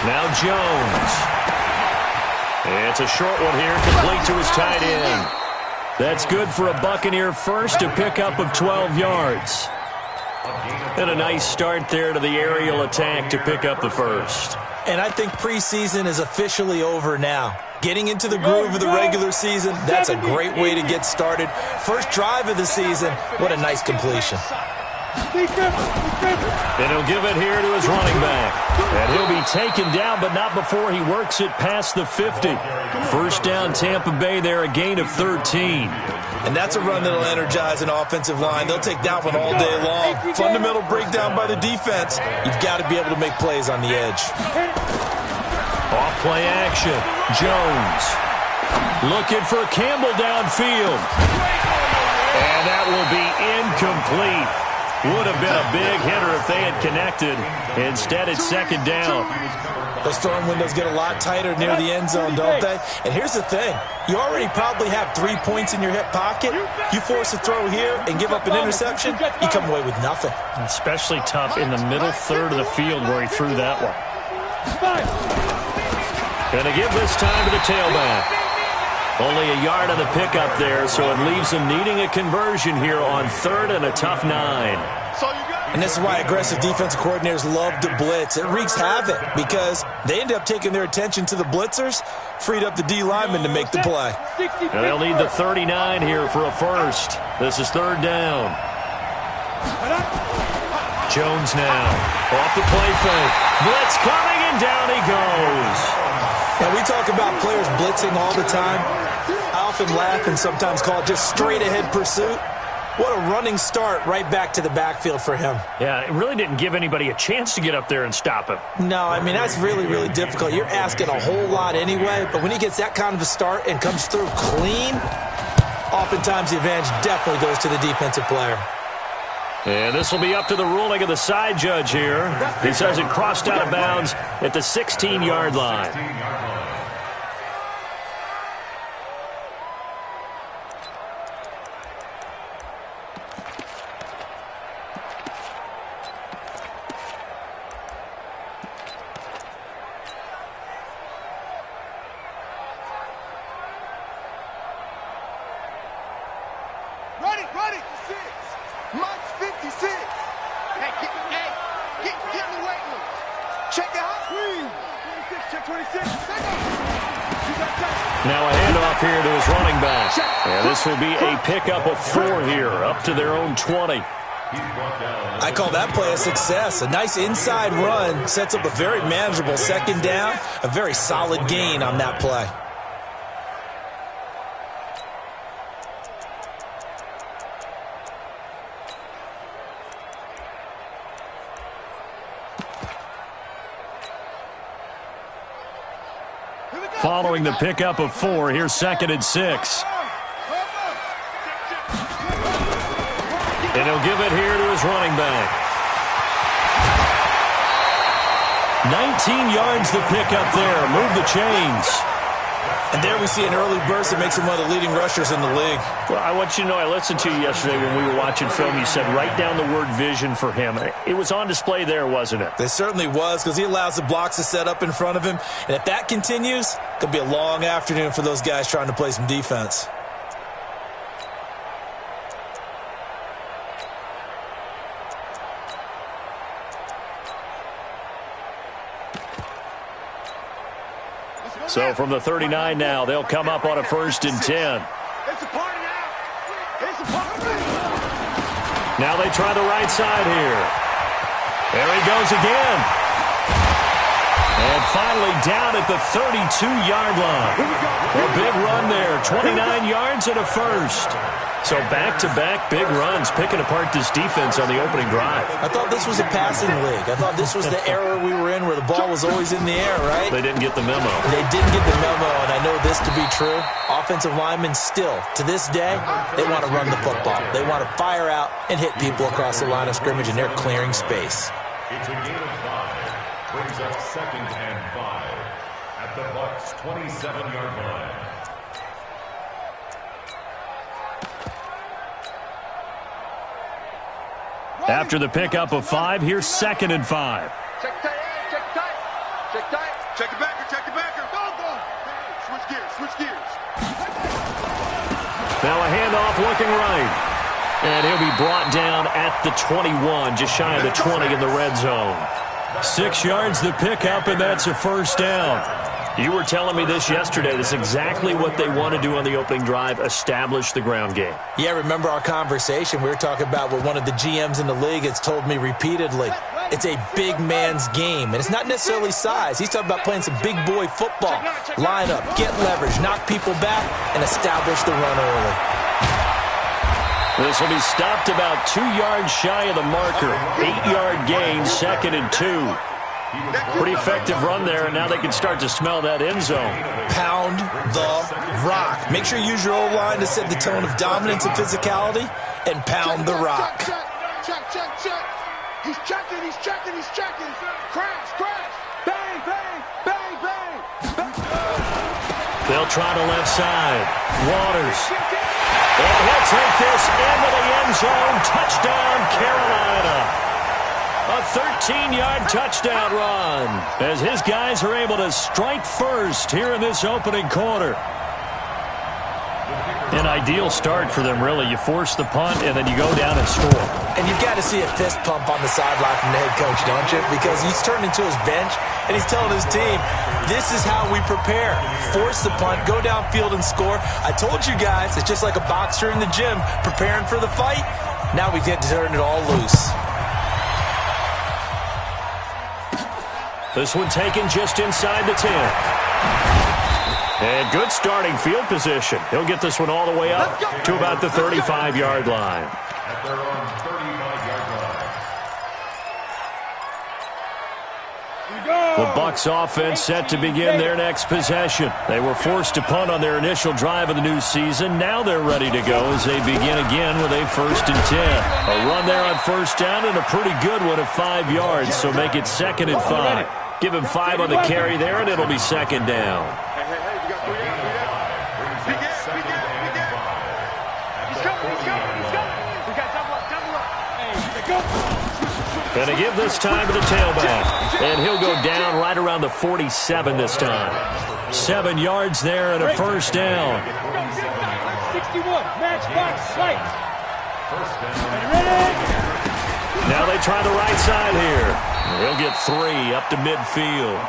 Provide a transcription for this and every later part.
Now Jones. It's a short one here, complete to his tight end. That's good for a Buccaneer first, a pickup of 12 yards. And a nice start there to the aerial attack to pick up the first. And I think preseason is officially over now. Getting into the groove of the regular season, that's a great way to get started. First drive of the season, what a nice completion. And he'll give it here to his running back. And he'll be taken down, but not before he works it past the 50. First down, Tampa Bay there, a gain of 13. And that's a run that'll energize an offensive line. They'll take that one all day long. Fundamental breakdown by the defense. You've got to be able to make plays on the edge. Off play action. Jones looking for Campbell downfield. And that will be incomplete. Would have been a big hitter if they had connected. Instead, it's second down. Those throwing windows get a lot tighter near the end zone, don't they? And here's the thing. You already probably have 3 points in your hip pocket. You force a throw here and give up an interception, you come away with nothing. Especially tough in the middle third of the field where he threw that one. Going to give this time to the tailback. Only a yard on the pickup there, so it leaves him needing a conversion here on third and a tough 9. And this is why aggressive defensive coordinators love to blitz. It wreaks havoc because they end up taking their attention to the blitzers, freed up the D lineman to make the play. And they'll need the 39 here for a first. This is third down. Jones now off the play fake. Blitz coming, and down he goes. And we talk about players blitzing all the time. I often laugh and sometimes call it just straight-ahead pursuit. What a running start right back to the backfield for him. Yeah, it really didn't give anybody a chance to get up there and stop him. No, I mean, that's really, really difficult. You're asking a whole lot anyway, but when he gets that kind of a start and comes through clean, oftentimes the advantage definitely goes to the defensive player. And this will be up to the ruling of the side judge here. He says it crossed out of bounds at the 16-yard line. Ready, 6. Mike's 56. Hey, get in the weight room. Check it out. 26, check 26. Now a handoff here to his running back. And this will be a pickup of 4 here, up to their own 20. I call that play a success. A nice inside run sets up a very manageable second down. A very solid gain on that play. Following the pickup of 4, here's second and 6. And he'll give it here to his running back. 19 yards the pickup there. Move the chains. And there we see an early burst that makes him one of the leading rushers in the league. Well, I want you to know, I listened to you yesterday when we were watching film. You said write down the word vision for him. It was on display there, wasn't it? It certainly was, because he allows the blocks to set up in front of him. And if that continues, it'll be a long afternoon for those guys trying to play some defense. So from the 39 now, they'll come up on a 1st and 10. Now they try the right side here. There he goes again. And finally down at the 32-yard line. A big run there, 29 yards and a first. So back-to-back big runs, picking apart this defense on the opening drive. I thought this was a passing league. I thought this was the era we were in where the ball was always in the air, right? They didn't get the memo. They didn't get the memo, and I know this to be true. Offensive linemen still, to this day, they want to run the football. They want to fire out and hit people across the line of scrimmage, and they're clearing space. It's a gain of 5. Brings up 2nd and 5 at the Bucs' 27-yard line. After the pickup of 5, here's 2nd and 5. Check tight, check tight, check tight. Check the backer, check the backer. Go. Switch gears. Now a handoff looking right. And he'll be brought down at the 21, just shy of the 20 in the red zone. 6 yards the pickup, and that's a first down. You were telling me this yesterday. This is exactly what they want to do on the opening drive, establish the ground game. Yeah, remember our conversation? We were talking about what one of the GMs in the league has told me repeatedly. It's a big man's game, and it's not necessarily size. He's talking about playing some big boy football. Line up, get leverage, knock people back, and establish the run early. This will be stopped about 2 yards shy of the marker. 8-yard gain, 2nd and 2. Pretty effective run there, and now they can start to smell that end zone. Pound the rock. Make sure you use your O-line to set the tone of dominance and physicality, and pound the rock. Check. He's checking. Crash. Bang. They'll try the left side. Waters. And he'll take this into the end zone. Touchdown, Carolina. A 13-yard touchdown run as his guys are able to strike first here in this opening quarter. An ideal start for them, really. You force the punt, and then you go down and score. And you've got to see a fist pump on the sideline from the head coach, don't you? Because he's turned into his bench, and he's telling his team, this is how we prepare. Force the punt, go downfield and score. I told you guys, it's just like a boxer in the gym preparing for the fight. Now we get to turn it all loose. This one taken just inside the 10. And good starting field position. He'll get this one all the way up to about the 35-yard line. At their own 35-yard line. The Bucs offense set to begin their next possession. They were forced to punt on their initial drive of the new season. Now they're ready to go as they begin again with a 1st and 10. A run there on first down and a pretty good one at 5 yards, so make it 2nd and 5. Give him 5 on the carry there, and it'll be 2nd down. Going to give this time to the tailback. And he'll go down right around the 47 this time. 7 yards there and a first down. 61, matchbox sight. Now they try the right side here. He'll get 3 up to midfield.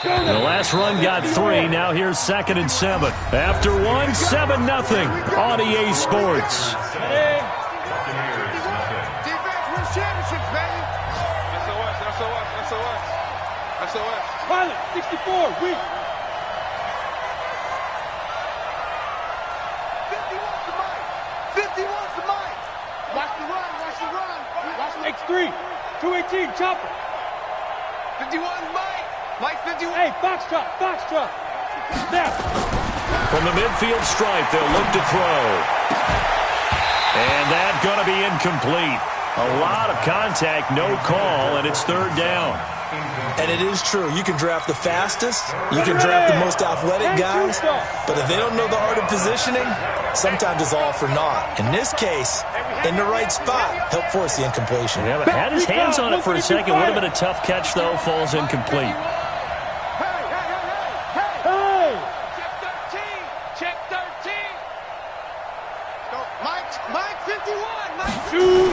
The last run got 3. Now here's 2nd and 7. After 1, 7-0 on EA Sports. Pilot, 64, weak. 51's the mic. Watch the run. X3, 218, chopper. 51's Mike. Mike 51. Hey, foxtrot. Snap. From the midfield stripe, they'll look to throw. And that's going to be incomplete. A lot of contact, no call, and it's 3rd down. And it is true. You can draft the fastest. You can draft the most athletic guys. But if they don't know the art of positioning, sometimes it's all for naught. In this case, in the right spot, help force the incompletion. Yeah, but had his hands on it for a second. Would have been a tough catch, though. Falls incomplete. Hey! Check 13. Go, Mike 51. Mike 2.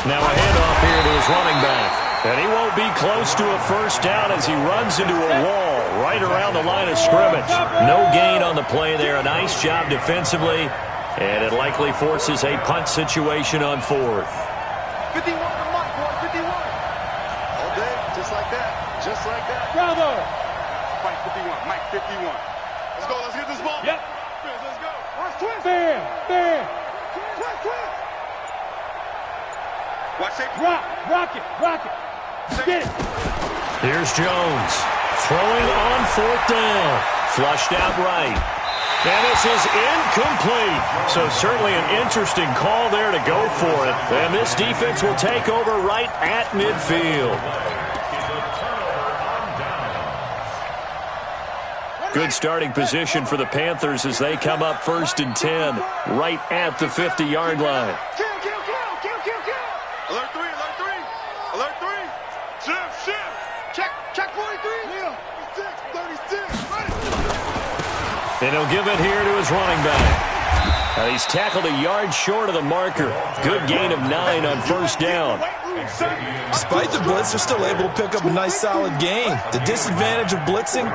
Now a handoff here to his running back. And he won't be close to a first down as he runs into a wall right around the line of scrimmage. No gain on the play there. A nice job defensively. And it likely forces a punt situation on 4th. 51 to Mike, boy, 51. All day, just like that. Bravo. Mike 51, Mike 51. Let's get this ball. Yep. Let's go. Watch twist. Bam. Twist. Watch it. Rock it. Get it. Here's Jones. Throwing on 4th down. Flushed out right. And this is incomplete. So certainly an interesting call there to go for it. And this defense will take over right at midfield. Good starting position for the Panthers as they come up 1st and 10, right at the 50-yard line. Kill. Alert 3. Alert 3. Shift. Check 43. Yeah. 36. Ready. And he'll give it here to his running back. And he's tackled a yard short of the marker. Good gain of 9 on 1st down. Despite the blitz, they're still able to pick up a nice, solid gain. The disadvantage of blitzing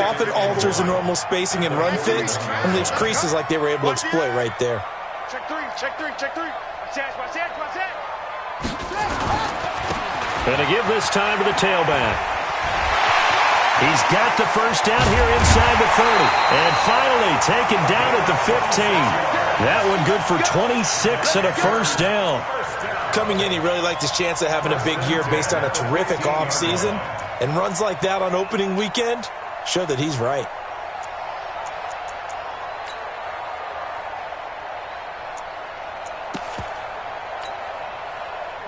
often alters the normal spacing and run fits and leaves creases like they were able to exploit right there. Check 3. Watch that. And to give this time to the tailback. He's got the 1st down here inside the 30. And finally taken down at the 15. That one good for 26 and a 1st down. Coming in, he really liked his chance of having a big year based on a terrific offseason. And runs like that on opening weekend show that he's right.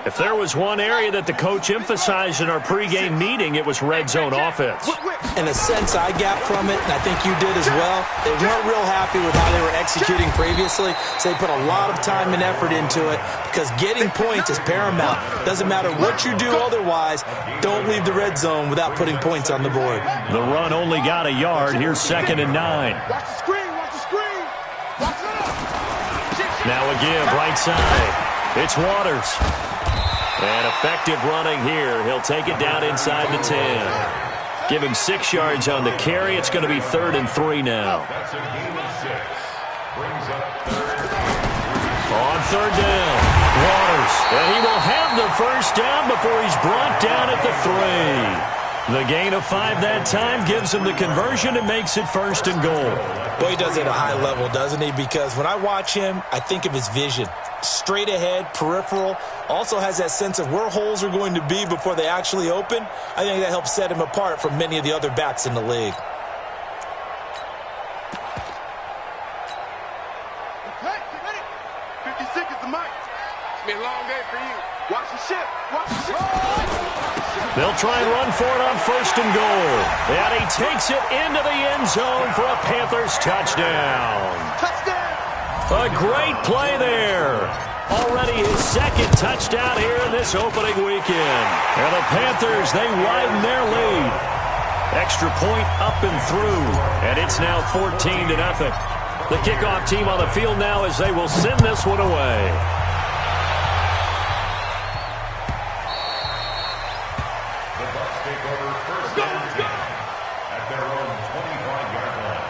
If there was one area that the coach emphasized in our pregame meeting, it was red zone offense. In a sense, I got from it, and I think you did as well. They weren't real happy with how they were executing previously, so they put a lot of time and effort into it because getting points is paramount. Doesn't matter what you do otherwise, don't leave the red zone without putting points on the board. The run only got a yard. Here's 2nd and 9. Watch the screen. Watch it up. Now a give right side. It's Waters. And effective running here. He'll take it down inside the 10. Give him 6 yards on the carry. It's going to be 3rd and 3 now. That's a gain of 6. Brings up 3rd. On 3rd down, Waters. And he will have the 1st down before he's brought down at the 3. The gain of 5 that time gives him the conversion and makes it 1st and goal. Boy, he does it at a high level, doesn't he? Because when I watch him, I think of his vision. Straight ahead, peripheral, also has that sense of where holes are going to be before they actually open. I think that helps set him apart from many of the other backs in the league. Hey, get ready. 56 is the mic. It's been a long day for you. Watch the ship. They'll try and run for it on 1st and goal. And he takes it into the end zone for a Panthers touchdown. A great play there. Already his 2nd touchdown here in this opening weekend. And the Panthers, they widen their lead. Extra point up and through. And it's now 14-0. The kickoff team on the field now as they will send this one away. The Bucs take over 1st and 10 at their own 25-yard line.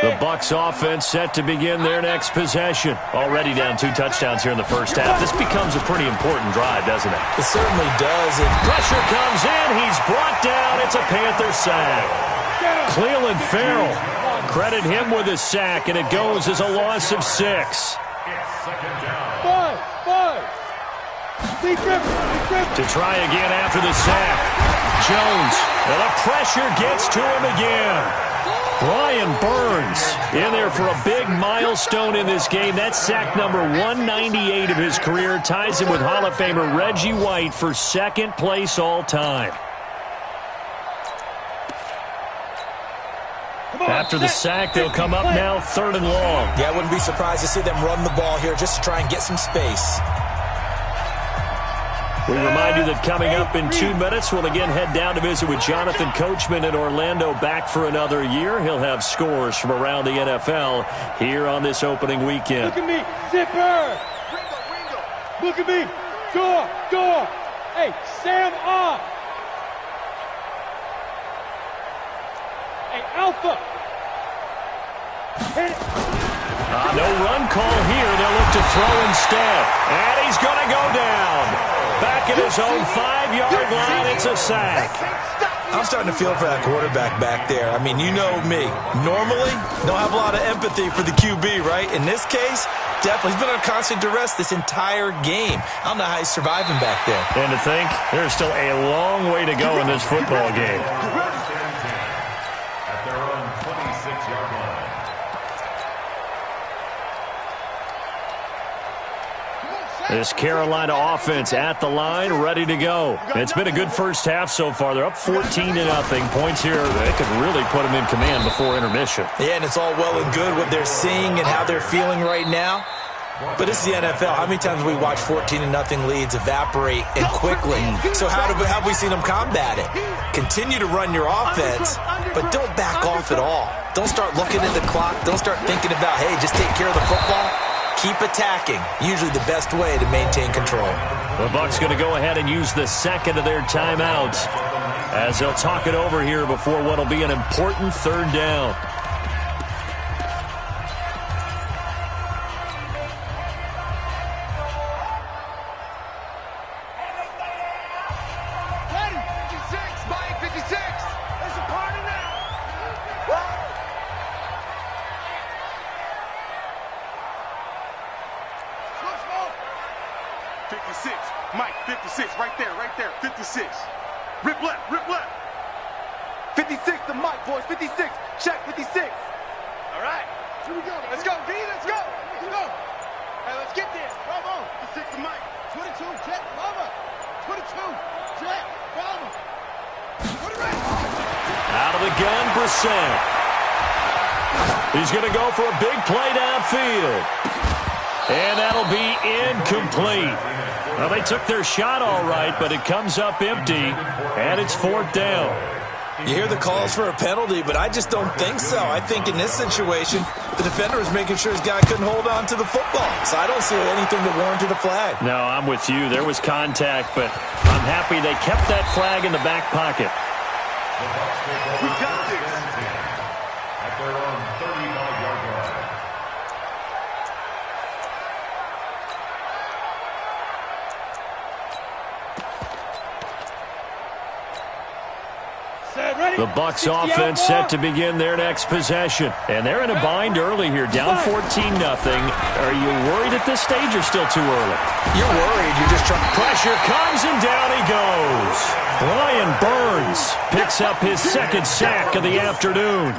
The Bucs offense set to begin their next possession. Already down 2 touchdowns here in the 1st half. This becomes a pretty important drive, doesn't it? It certainly does. And pressure comes in. He's brought down. It's a Panther sack. Cleveland Farrell. Credit him with a sack, and it goes as a loss of 6. It's 2nd down. 5. To try again after the sack. Jones. And the pressure gets to him again. Brian Burns in there for a big milestone in this game. That's sack number 198 of his career. Ties him with Hall of Famer Reggie White for 2nd place all time. After the sack, they'll come up now 3rd and long. yeah, I wouldn't be surprised to see them run the ball here just to try and get some space. We remind you that coming up in 2 minutes, we'll again head down to visit with Jonathan Coachman in Orlando, back for another year. He'll have scores from around the NFL here on this opening weekend. Look at me, zipper. Look at me, door. Hey, Sam off. Hey, Alpha. Hit it. No run call here. They'll look to throw instead. And he's going to go down. Back at his own 5-yard line, it's a sack. I'm starting to feel for that quarterback back there. I mean, you know me. Normally, don't have a lot of empathy for the QB, right? In this case, definitely. He's been on constant duress this entire game. I don't know how he's surviving back there. And to think, there's still a long way to go in this football game. At their own 26-yard line. This Carolina offense at the line, ready to go. It's been a good first half so far. They're up 14-0. Points here, they could really put them in command before intermission. Yeah, and it's all well and good what they're seeing and how they're feeling right now. But this is the NFL. How many times have we watched 14-0 leads evaporate and quickly? So how have we seen them combat it? Continue to run your offense, but don't back off at all. Don't start looking at the clock. Don't start thinking about, hey, just take care of the football. Keep attacking. Usually the best way to maintain control. The Bucs going to go ahead and use the second of their timeouts as they'll talk it over here before what will be an important third down. Mike, 56, right there, 56. Rip left. 56 to Mike, boys, 56. Check, 56. All right, here we go. Let's go, D, let's go. Hey, let's get there. Bravo. 56 to Mike. 22, check, Bravo. 22, check, Bravo. Put it right. Out of the gun, Brissett. He's going to go for a big play downfield. And that'll be incomplete. Well, they took their shot all right, but it comes up empty, and it's fourth down. You hear the calls for a penalty, but I just don't think so. I think in this situation, the defender was making sure his guy couldn't hold on to the football. So I don't see anything that warranted a flag. No, I'm with you. There was contact, but I'm happy they kept that flag in the back pocket. We got this. At their own 35-yard line. The Bucs offense set to begin their next possession. And they're in a bind early here, down 14-0. Are you worried at this stage or still too early? You're worried. You're just trying. Pressure comes and down he goes. Brian Burns picks up his second sack of the afternoon.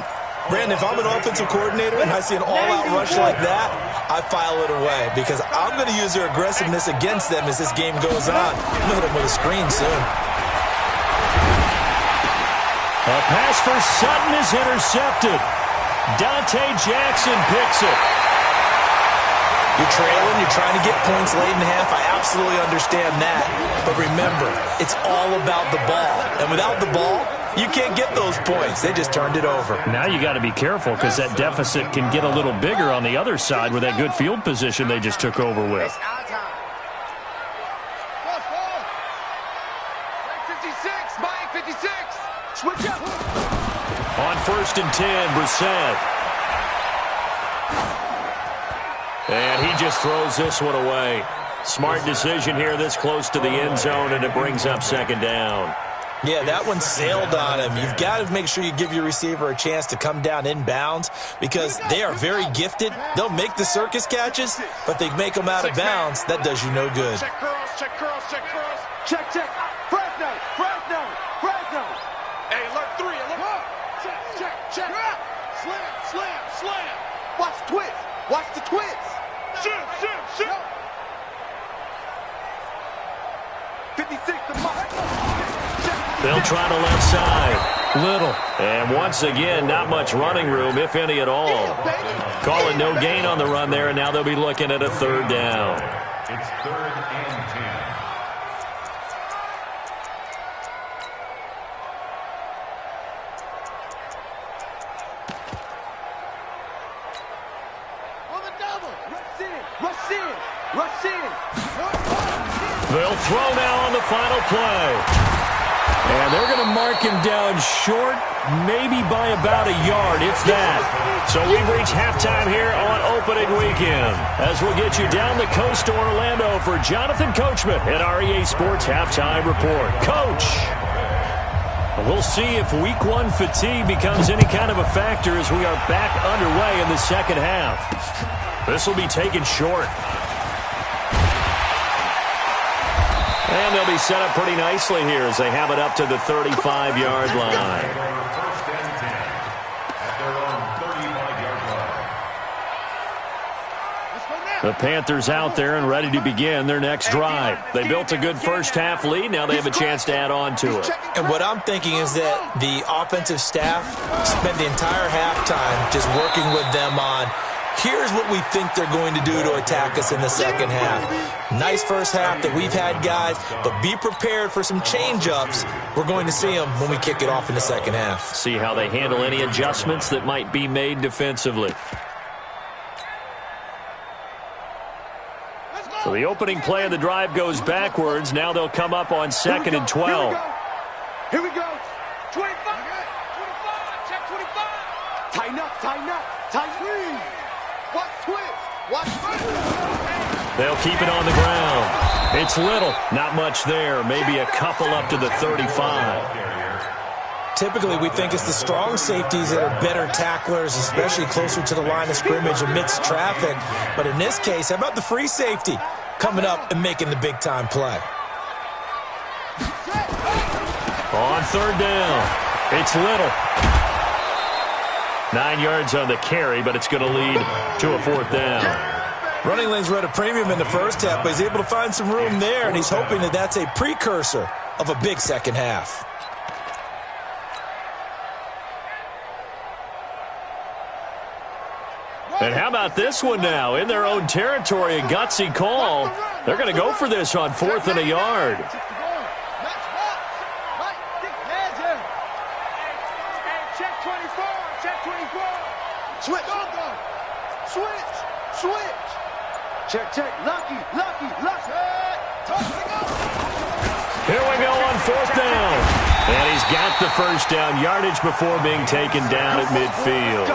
Brandon, if I'm an offensive coordinator and I see an all-out rush like that, I file it away because I'm going to use their aggressiveness against them as this game goes on. I'm going to hit them with a screen soon. A pass for Sutton is intercepted. Dante Jackson picks it. You're trailing, you're trying to get points late in the half. I absolutely understand that. But remember, it's all about the ball. And without the ball, you can't get those points. They just turned it over. Now you got to be careful because that deficit can get a little bigger on the other side with that good field position they just took over with. 56, Mike, 56. Switch up. On 1st and 10, Brissett. And he just throws this one away. Smart decision here this close to the end zone, and it brings up second down. Yeah, that one sailed on him. You've got to make sure you give your receiver a chance to come down inbounds because they are very gifted. They'll make the circus catches, but they make them out of bounds. That does you no good. Check curls, check curls, check curls. Check. Fresno. Hey, alert 3, alert. Check. Slam. Watch the twist. Shoot. 56 to Mike. They'll try to left side. Little. And once again, not much running room, if any at all. Call it no gain on the run there, and now they'll be looking at a third down. It's 3rd and 10. Rush in. They'll throw now on the final play. And they're going to mark him down short, maybe by about a yard, if that. So we've reached halftime here on opening weekend. As we'll get you down the coast to Orlando for Jonathan Coachman at REA Sports Halftime Report. Coach, we'll see if Week 1 fatigue becomes any kind of a factor as we are back underway in the second half. This will be taken short. And they'll be set up pretty nicely here as they have it up to the 35-yard line. 1st and 10 at their own 35-yard line. Let's go now. The Panthers out there and ready to begin their next drive. They built a good first-half lead. Now they have a chance to add on to it. And what I'm thinking is that the offensive staff spent the entire halftime just working with them on, here's what we think they're going to do to attack us in the second half. Nice first half that we've had, guys, but be prepared for some change-ups. We're going to see them when we kick it off in the second half. See how they handle any adjustments that might be made defensively. So the opening play of the drive goes backwards. Now they'll come up on 2nd and 12. Here we go. 25. Check 25. Tighten up, tighten up. Tighten. Watch twist. Watch twist. They'll keep it on the ground. It's little. Not much there. Maybe a couple up to the 35. Typically, we think it's the strong safeties that are better tacklers, especially closer to the line of scrimmage amidst traffic. But in this case, how about the free safety coming up and making the big-time play? On 3rd down, it's Little. 9 yards on the carry, but it's going to lead to a 4th down. Running lanes were at a premium in the first half, but he's able to find some room there, and he's hoping that that's a precursor of a big second half. And how about this one now? In their own territory, a gutsy call. They're going to go for this on 4th and a yard. Check 24. Check 24. Switch. Switch. Check. Lucky. Here we go on 4th down. And he's got the first down yardage before being taken down at midfield.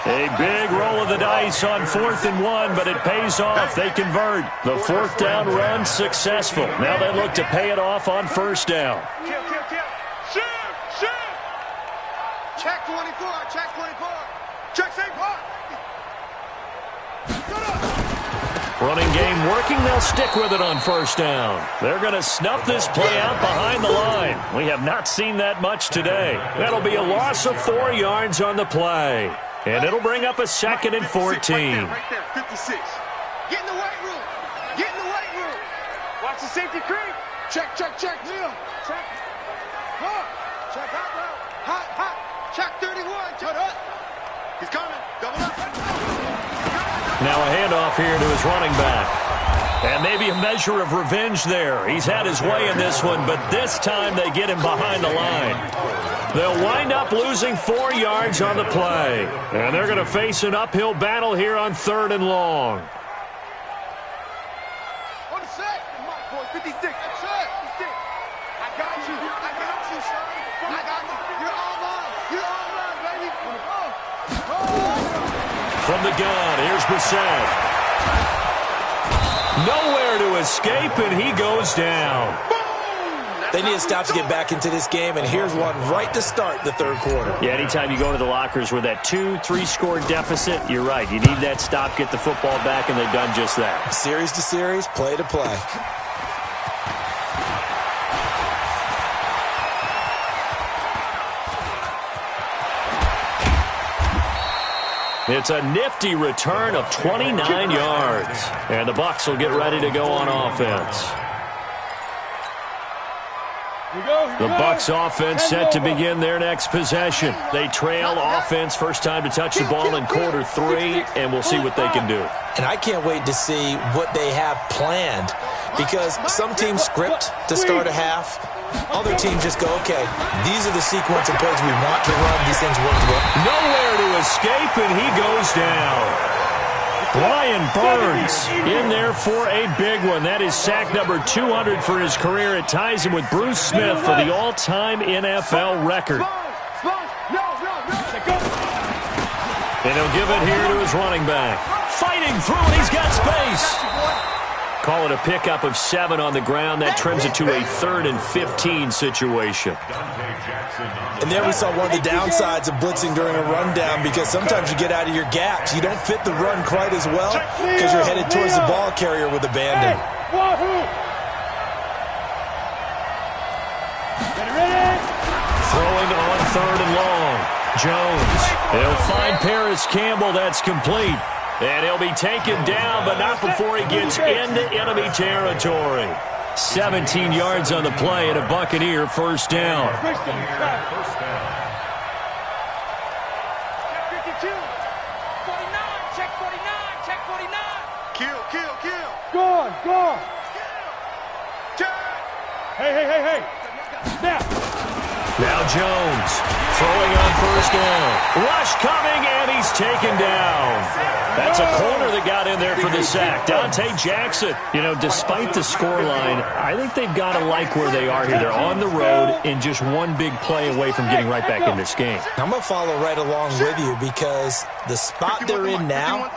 A big roll of the dice on 4th and 1, but it pays off. They convert. The 4th down run successful. Now they look to pay it off on 1st down. Kill. Shoot. Check 24. Check St. Park. Running game working. They'll stick with it on 1st down. They're going to snuff this play out behind the line. We have not seen that much today. That'll be a loss of 4 yards on the play. And it'll bring up a 2nd and 14. Right there, 56. Get in the weight room. Watch the safety creep. Check. Neil. Check. Check hot. Check 31. Check up. He's coming. Double up. Now a handoff here to his running back. And maybe a measure of revenge there. He's had his way in this one, but this time they get him behind the line. They'll wind up losing 4 yards on the play. And they're going to face an uphill battle here on 3rd and long. On the set. Come on, boys. 56. That's it. 56. I got you, son. I got you. You're all mine, baby. From the gun, here's Brissett. Nowhere to escape, and he goes down. They need a stop to get back into this game, and here's one right to start the 3rd quarter. Yeah, anytime you go to the lockers with that 2-3 score deficit, you're right. You need that stop, get the football back, and they've done just that. Series to series, play to play. It's a nifty return of 29 yards. And the Bucs will get ready to go on offense. The Bucs offense set to begin their next possession. They trail offense first time to touch the ball in quarter 3, and we'll see what they can do. And I can't wait to see what they have planned, because some teams script to start a half. Other teams just go, okay, these are the sequence of plays we want to run. These things work well. Nowhere to escape, and he goes down. Brian Burns in there for a big one. That is sack number 200 for his career. It ties him with Bruce Smith for the all-time NFL record. And he'll give it here to his running back. Fighting through, and he's got space. Call it a pickup of 7 on the ground. That trims it to a 3rd and 15 situation. And there we saw one of the downsides of blitzing during a rundown, because sometimes you get out of your gaps. You don't fit the run quite as well because you're headed towards the ball carrier with abandon. Throwing on 3rd and long. Jones. He'll find Paris Campbell. That's complete. And he'll be taken down, but not before he gets into enemy territory. 17 yards on the play and a Buccaneer first down. First down. Check 49. Kill. Go. Check. Hey. Snap. Now Jones throwing on first down. Rush coming, and he's taken down. That's a corner that got in there for the sack. Dante Jackson. You know, despite the scoreline, I think they've got to like where they are here. They're on the road and just one big play away from getting right back in this game. I'm going to follow right along with you because the spot they're in now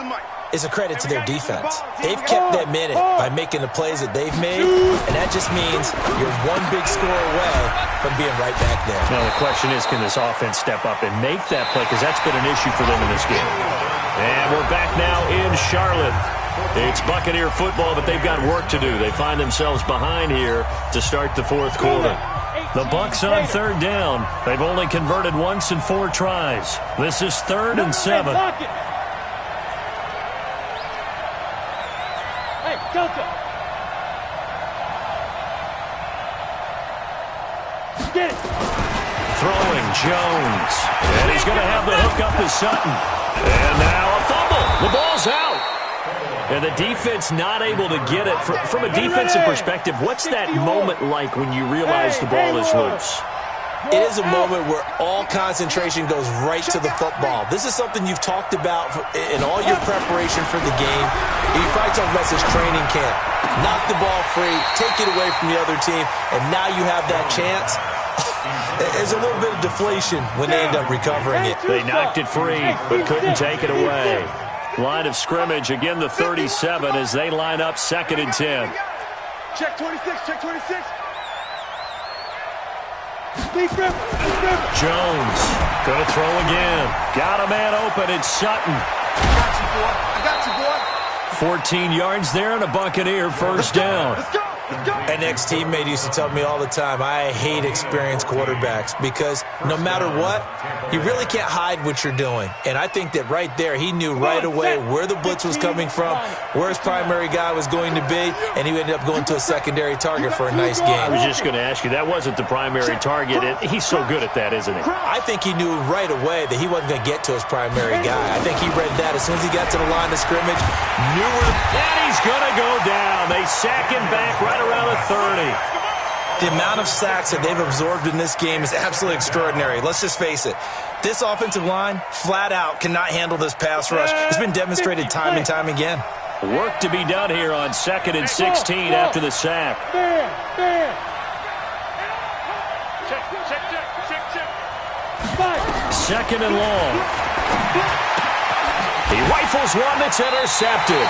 is a credit to their defense. They've kept them in it by making the plays that they've made, and that just means you're one big score away from being right back there. Now the question is, can this offense step up and make that play? Because that's been an issue for them in this game. And we're back now in Charlotte. It's Buccaneer football, but they've got work to do. They find themselves behind here to start the fourth quarter. The Bucs on third down. They've only converted once in 4 tries. This is 3rd and 7. Hey, Delta. Get it. Throwing Jones. And he's going to have the hook up to Sutton. And now a fumble. The ball's out. And the defense not able to get it. From a defensive perspective, what's that moment like when you realize the ball is loose? It is a moment where all concentration goes right to the football. This is something you've talked about in all your preparation for the game. You probably talked about this training camp. Knock the ball free, take it away from the other team, and now you have that chance. There's a little bit of deflation when they end up recovering it. They knocked it free, but couldn't take it away. Line of scrimmage, again the 37 as they line up 2nd and 10. Check 26. Jones going to throw again. Got a man open. It's Sutton. I got you, boy. 14 yards there and a Buccaneer first down. Let's go. An ex-teammate used to tell me all the time, I hate experienced quarterbacks because no matter what, you really can't hide what you're doing. And I think that right there, he knew right away where the blitz was coming from, where his primary guy was going to be, and he ended up going to a secondary target for a nice I game. was just going to ask you, that wasn't the primary target. He's so good at that, isn't he? I think he knew right away that he wasn't going to get to his primary guy. I think he read that as soon as he got to the line of scrimmage, knew where And he's going to go down. They sack him back right around the 30. The amount of sacks that they've absorbed in this game is absolutely extraordinary. Let's just face it. This offensive line, flat out, cannot handle this pass rush. It's been demonstrated time and time again. Work to be done here on 2nd and 16 after the sack. Man. Check. 2nd and long. He rifles one that's intercepted.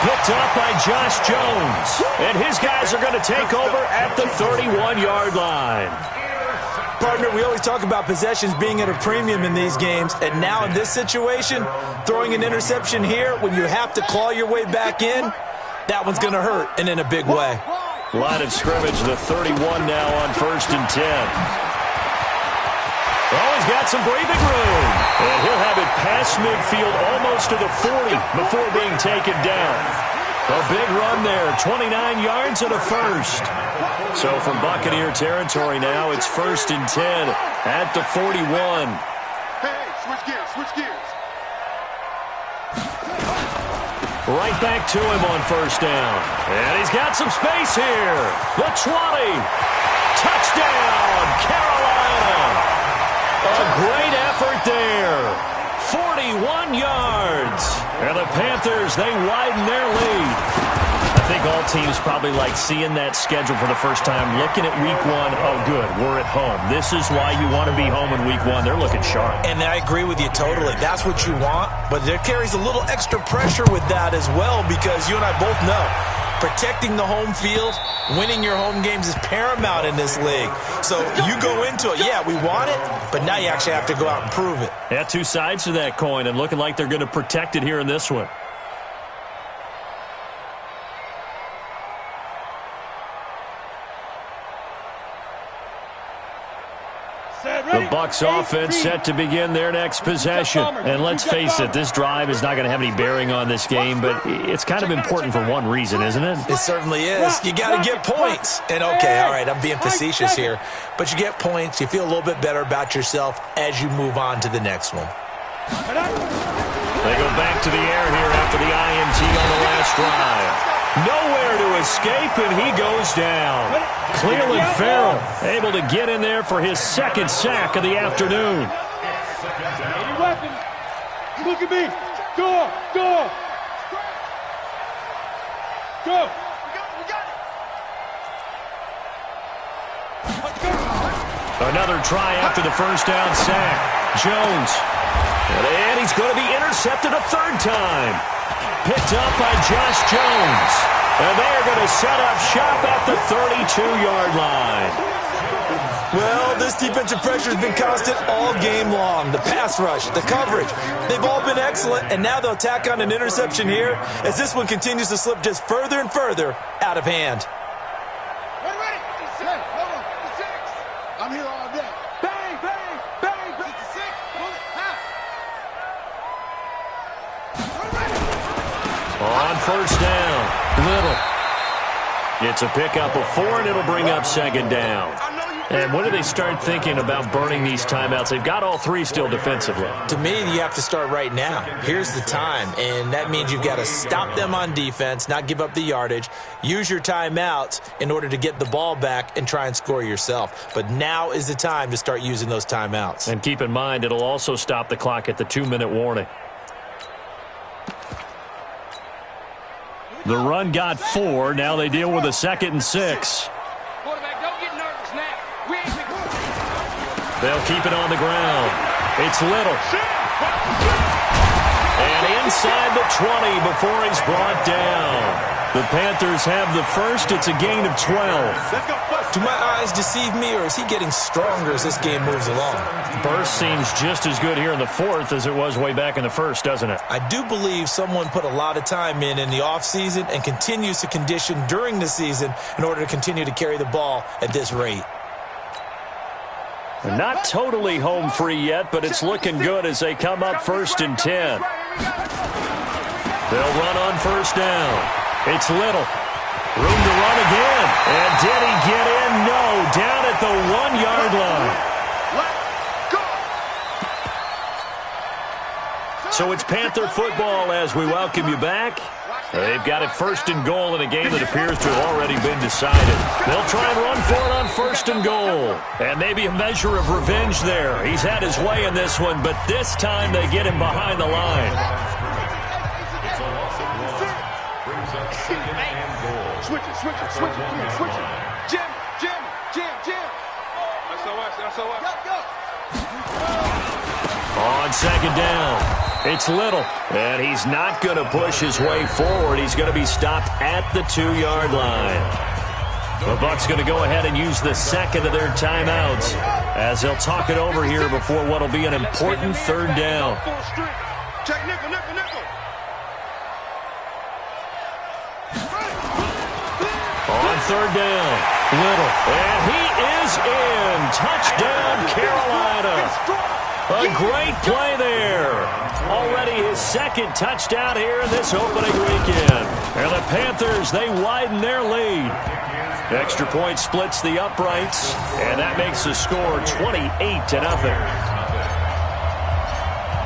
Picked up by Josh Jones. And his guys are going to take over at the 31-yard line. Partner, we always talk about possessions being at a premium in these games, and now in this situation, throwing an interception here when you have to claw your way back in, that one's going to hurt, and in a big way. Line of scrimmage, the 31 now on 1st and 10. Oh, he's got some breathing room. And he'll have it past midfield almost to the 40 before being taken down. A big run there, 29 yards and a first. So from Buccaneer territory now, it's 1st and 10 at the 41. Hey, switch gears. Right back to him on 1st down. And he's got some space here. The 20. Touchdown, Carolina. A great effort there. 41 yards. And the Panthers, they widen their lead. I think all teams probably like seeing that schedule for the first time, looking at week 1. Oh, good, we're at home. This is why you want to be home in week 1. They're looking sharp. And I agree with you totally. That's what you want, but there carries a little extra pressure with that as well because you and I both know protecting the home field, winning your home games is paramount in this league. So you go into it, yeah, we want it, but now you actually have to go out and prove it. Yeah, 2 sides to that coin, and looking like they're going to protect it here in this one. The Bucs offense set to begin their next possession. And let's face it, this drive is not going to have any bearing on this game, but it's kind of important for one reason, isn't it? It certainly is. You got to get points. And, okay, all right, I'm being facetious here, but you get points. You feel a little bit better about yourself as you move on to the next one. They go back to the air here after the INT on the last drive. Nowhere to escape, and he goes down. Cleveland Farrell able to get in there for his second sack of the afternoon. Look at me. Go. Go. Another try after the first down sack. Jones. And he's going to be intercepted a third time. Picked up by Josh Jones. And they're going to set up shop at the 32-yard line. Well, this defensive pressure has been constant all game long. The pass rush, the coverage, they've all been excellent, and now they'll tack on an interception here as this one continues to slip just further and further out of hand. Ready. Hold on. 56. I'm here all day. Bang. 56. Pull it. On first down, Little. It's a pickup of 4, and it'll bring up second down. And when do they start thinking about burning these timeouts? They've got all 3 still defensively. To me, you have to start right now. Here's the time, and that means you've got to stop them on defense, not give up the yardage, use your timeouts in order to get the ball back and try and score yourself. But now is the time to start using those timeouts. And keep in mind, it'll also stop the clock at the 2-minute warning. The run got 4. Now they deal with a 2nd and 6. Quarterback, don't get nervous now. They'll keep it on the ground. It's Little. And inside the 20 before he's brought down. The Panthers have the first. It's a gain of 12. Do my eyes deceive me, or is he getting stronger as this game moves along? Burst seems just as good here in the 4th as it was way back in the 1st, doesn't it? I do believe someone put a lot of time in the offseason and continues to condition during the season in order to continue to carry the ball at this rate. They're not totally home free yet, but it's looking good as they come up 1st and 10. They'll run on first down. It's Little. Room to run again. And did he get in? No. Down at the 1-yard line. So it's Panther football as we welcome you back. They've got it 1st and goal in a game that appears to have already been decided. They'll try and run for it on 1st and goal. And maybe a measure of revenge there. He's had his way in this one, but this time they get him behind the line. Switch it. Jim. That's all right. Go. On second down, it's Little. And he's not going to push his way forward. He's going to be stopped at the 2-yard line. The Bucs going to go ahead and use the second of their timeouts as they'll talk it over here before what will be an important 3rd down. Check nickel. On 3rd down, Little. And he is in. Touchdown, Carolina. A great play there. Already his 2nd touchdown here in this opening weekend. And the Panthers, they widen their lead. Extra point splits the uprights, and that makes the score 28-0.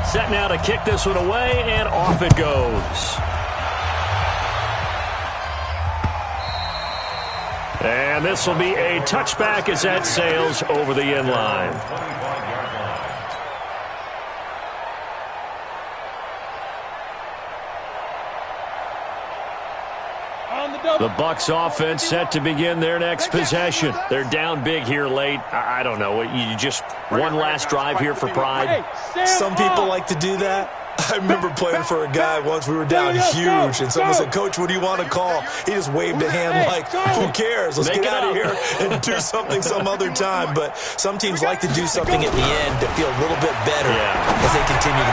Set now to kick this one away, and off it goes. And this will be a touchback as that sails over the end line. The Bucs offense set to begin their next possession. They're down big here late. I don't know. You just one last drive here for pride. Some people like to do that. I remember playing for a guy once. We were down huge, and someone said, "Coach, what do you want to call?" He just waved a hand like, "Who cares? Let's get out of here and do something some other time." But some teams like to do something at the end to feel a little bit better as they continue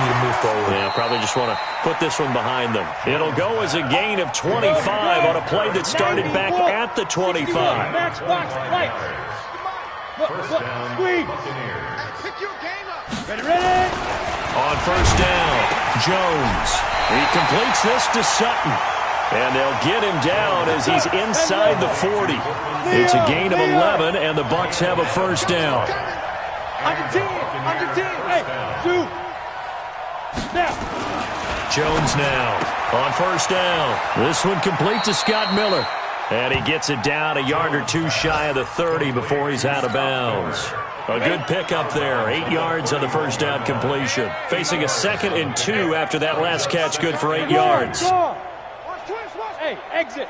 to move forward. Yeah, probably just want to put this one behind them. It'll go as a gain of 25 on a play that started back at the 25. First down, Squeeze. Buccaneers. Pick your game up. Ready? On first down, Jones. He completes this to Sutton. And they'll get him down as he's inside the 40. It's a gain of 11, and the Bucs have a first down. Under 10. Hey, two. Now. Jones now on first down. This one complete to Scott Miller. And he gets it down a yard or two shy of the 30 before he's out of bounds. A good pickup there. 8 yards on the first down completion. Facing a 2nd and 2 after that last catch, good for 8 yards. Hey, exit.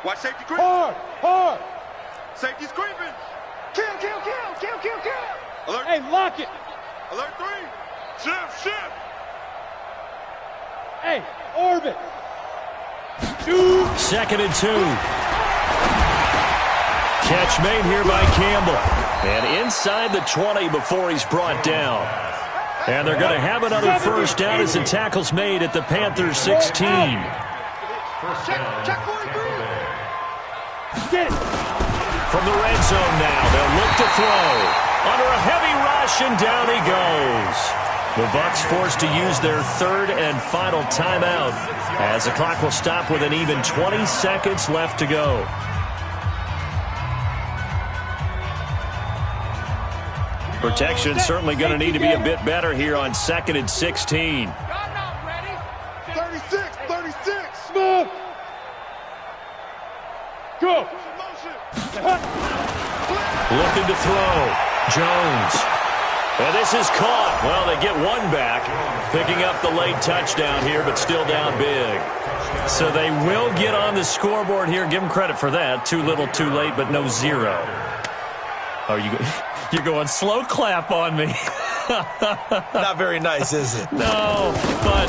Watch safety creep. Hard. Safety's creeping. Kill. Alert. Hey, lock it. Alert 3. Shift. Hey, orbit. 2. 2nd and 2. Catch made here by Campbell. And inside the 20 before he's brought down. And they're going to have another first down as the tackle's made at the Panthers 16. First down, Check 43. Get it. From the red zone now, they'll look to throw. Under a heavy rush, and down he goes. The Bucs forced to use their 3rd and final timeout as the clock will stop with an even 20 seconds left to go. Protection certainly going to need to be a bit better here on 2nd and 16. 36. Move. Go. Looking to throw. Jones. And this is caught. Well, they get one back. Picking up the late touchdown here, but still down big. So they will get on the scoreboard here. Give them credit for that. Too little, too late, but no 0. Oh, you're going slow clap on me. Not very nice, is it? No, but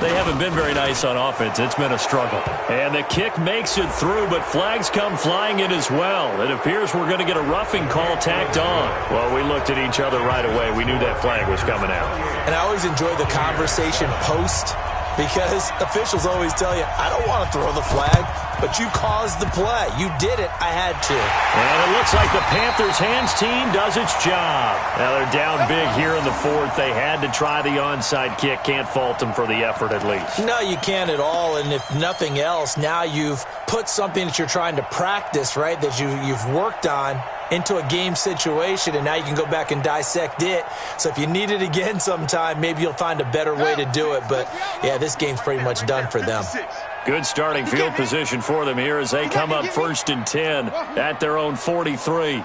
they haven't been very nice on offense. It's been a struggle. And the kick makes it through, but flags come flying in as well. It appears we're going to get a roughing call tacked on. Well, we looked at each other right away. We knew that flag was coming out. And I always enjoy the conversation post because officials always tell you, I don't want to throw the flag, but you caused the play. You did it. I had to. And it looks like the Panthers hands team does its job. Now they're down big here in the 4th. They had to try the onside kick. Can't fault them for the effort at least. No, you can't at all. And if nothing else, now you've put something that you're trying to practice, right, that you've worked on into a game situation, and now you can go back and dissect it. So if you need it again sometime, maybe you'll find a better way to do it. But, yeah, this game's pretty much done for them. Good starting field position for them here as they come up 1st and 10 at their own 43.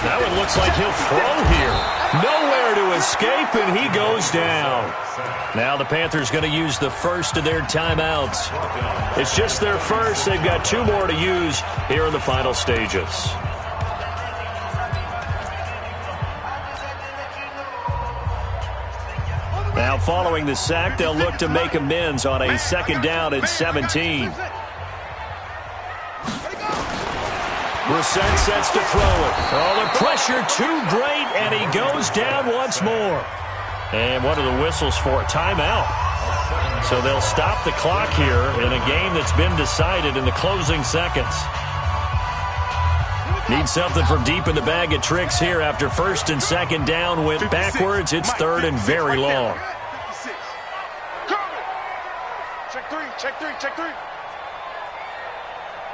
That one looks like he'll throw here. Nowhere to escape, and he goes down. Now the Panthers going to use the first of their timeouts. It's just their first. They've got 2 more to use here in the final stages. Now following the sack, they'll look to make amends on a 2nd down and 17. Brissett sets to throw it. Oh, the pressure too great, and he goes down once more. And what are the whistles for? A timeout. So they'll stop the clock here in a game that's been decided in the closing seconds. Need something from deep in the bag of tricks here after 1st and 2nd down went backwards. It's 3rd and very long. Check three.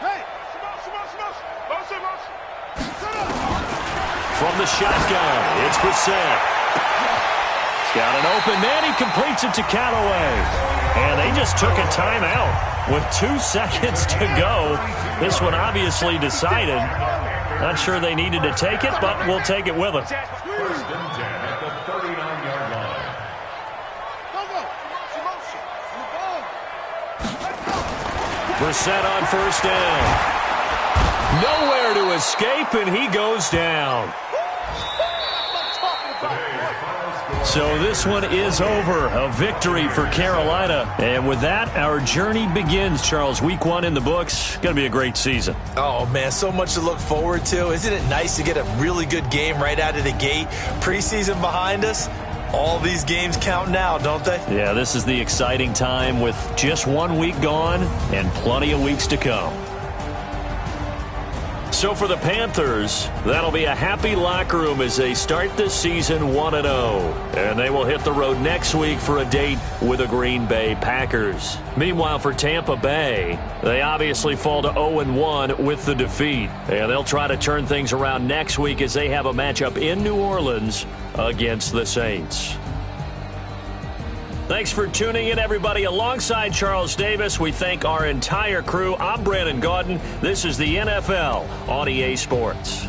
Hey, From the shotgun, it's Brissett. He's got an open man. He completes it to Callaway. And they just took a timeout with 2 seconds to go. This one obviously decided. Not sure they needed to take it, but we'll take it with them. 1st and 10 at the 39-yard line. Brissett on 1st down. Nowhere to escape, and he goes down. So this one is over. A victory for Carolina. And with that, our journey begins, Charles. Week 1 in the books. Going to be a great season. Oh, man, so much to look forward to. Isn't it nice to get a really good game right out of the gate? Preseason behind us. All these games count now, don't they? Yeah, this is the exciting time with just 1 week gone and plenty of weeks to come. So for the Panthers, that'll be a happy locker room as they start this season 1-0. And they will hit the road next week for a date with the Green Bay Packers. Meanwhile, for Tampa Bay, they obviously fall to 0-1 with the defeat. And they'll try to turn things around next week as they have a matchup in New Orleans against the Saints. Thanks for tuning in, everybody. Alongside Charles Davis, we thank our entire crew. I'm Brandon Gaudin. This is the NFL on EA Sports.